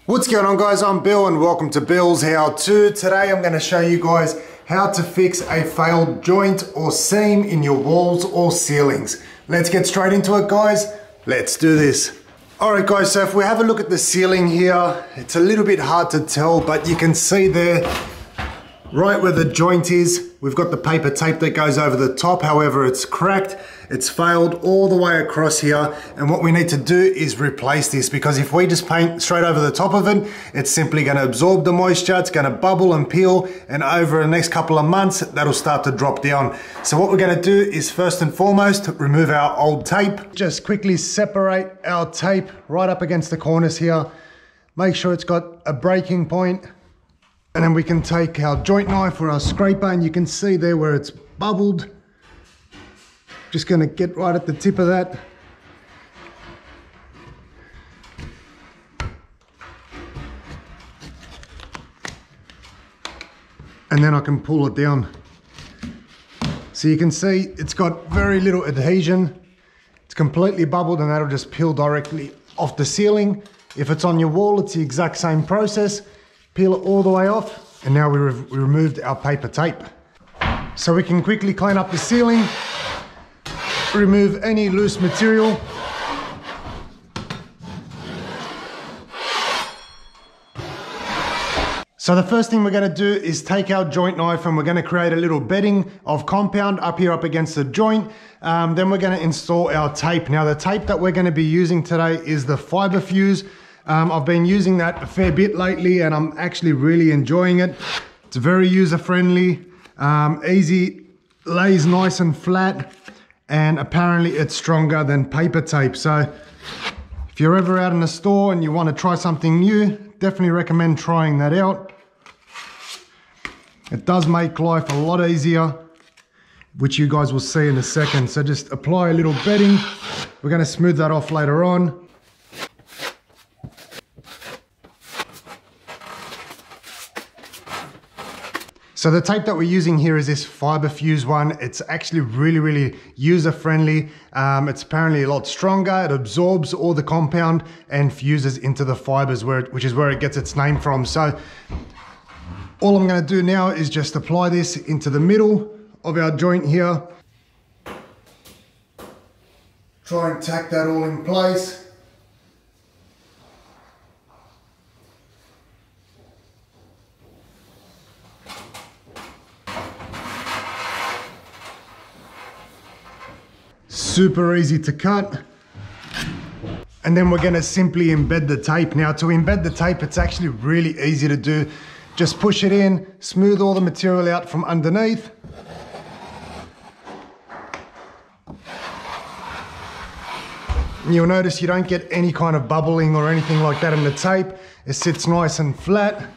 What's going on, guys? I'm Bill and welcome to Bill's How To. Today I'm going to show you guys how to fix a failed joint or seam in your walls or ceilings. Let's get straight into it, guys. Let's do this. Alright guys, so if we have a look at the ceiling here, it's a little bit hard to tell, but you can see there, right where the joint is, we've got the paper tape that goes over the top. However, it's cracked, it's failed all the way across here, and what we need to do is replace this, because if we just paint straight over the top of it, it's simply going to absorb the moisture, it's going to bubble and peel, and over the next couple of months that'll start to drop down. So what we're going to do is first and foremost remove our old tape. Just quickly separate our tape right up against the corners here, make sure it's got a breaking point. And then we can take our joint knife or our scraper, and you can see there where it's bubbled. Just going to get right at the tip of that. And then I can pull it down. So you can see it's got very little adhesion. It's completely bubbled, and that'll just peel directly off the ceiling. If it's on your wall, it's the exact same process. Peel it all the way off, and now we removed our paper tape. So we can quickly clean up the ceiling, remove any loose material. So the first thing we're going to do is take our joint knife, and we're going to create a little bedding of compound up here up against the joint. Then we're going to install our tape. Now the tape that we're going to be using today is the Fiber Fuse. I've been using that a fair bit lately, and I'm actually really enjoying it. It's very user-friendly, easy, lays nice and flat, and apparently it's stronger than paper tape. So if you're ever out in the store and you want to try something new, definitely recommend trying that out. It does make life a lot easier, which you guys will see in a second. So just apply a little bedding. We're going to smooth that off later on. So the tape that we're using here is this Fiber Fuse one. It's actually really user-friendly. It's apparently a lot stronger. It absorbs all the compound and fuses into the fibers, which is where it gets its name from. So all I'm going to do now is just apply this into the middle of our joint here. Try and tack that all in place. Super easy to cut. And then we're going to simply embed the tape. Now to embed the tape, it's actually really easy to do. Just push it in, smooth all the material out from underneath. And you'll notice you don't get any kind of bubbling or anything like that in the tape. It sits nice and flat.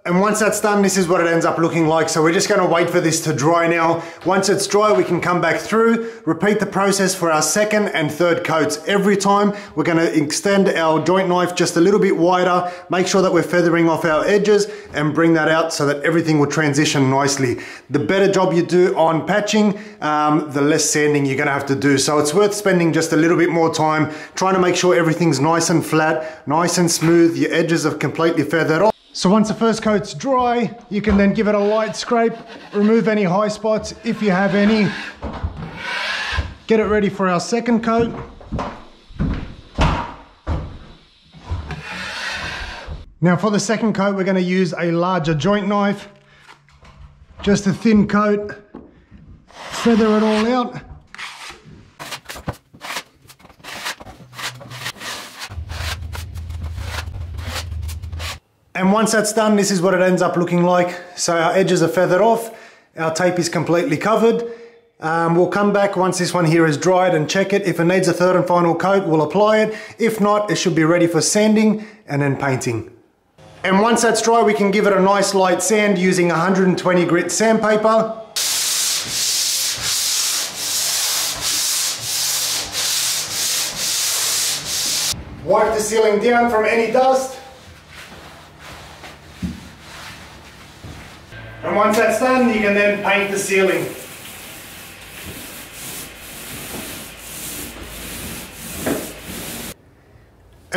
And once that's done, this is what it ends up looking like. So we're just going to wait for this to dry now. Once it's dry, we can come back through, repeat the process for our second and third coats. Every time we're going to extend our joint knife just a little bit wider, make sure that we're feathering off our edges and bring that out so that everything will transition nicely. The better job you do on patching, the less sanding you're going to have to do. So it's worth spending just a little bit more time trying to make sure everything's nice and flat, nice and smooth, your edges are completely feathered off. So once the first coat's dry, you can then give it a light scrape, remove any high spots if you have any. Get it ready for our second coat. Now for the second coat, we're going to use a larger joint knife. Just a thin coat, feather it all out. And once that's done, this is what it ends up looking like. So our edges are feathered off, our tape is completely covered. We'll come back once this one here is dried and check it. If it needs a third and final coat, we'll apply it. If not, it should be ready for sanding and then painting. And once that's dry, we can give it a nice light sand using 120 grit sandpaper. Wipe the ceiling down from any dust. And once that's done, you can then paint the ceiling.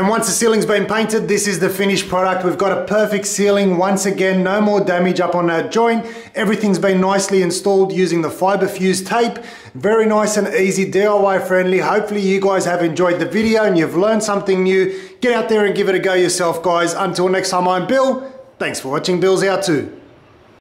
And once the ceiling's been painted, this is the finished product. We've got a perfect ceiling. Once again, no more damage up on that joint. Everything's been nicely installed using the fiber fused tape. Very nice and easy, DIY friendly. Hopefully you guys have enjoyed the video and you've learned something new. Get out there and give it a go yourself, guys. Until next time, I'm Bill. Thanks for watching Billshowto.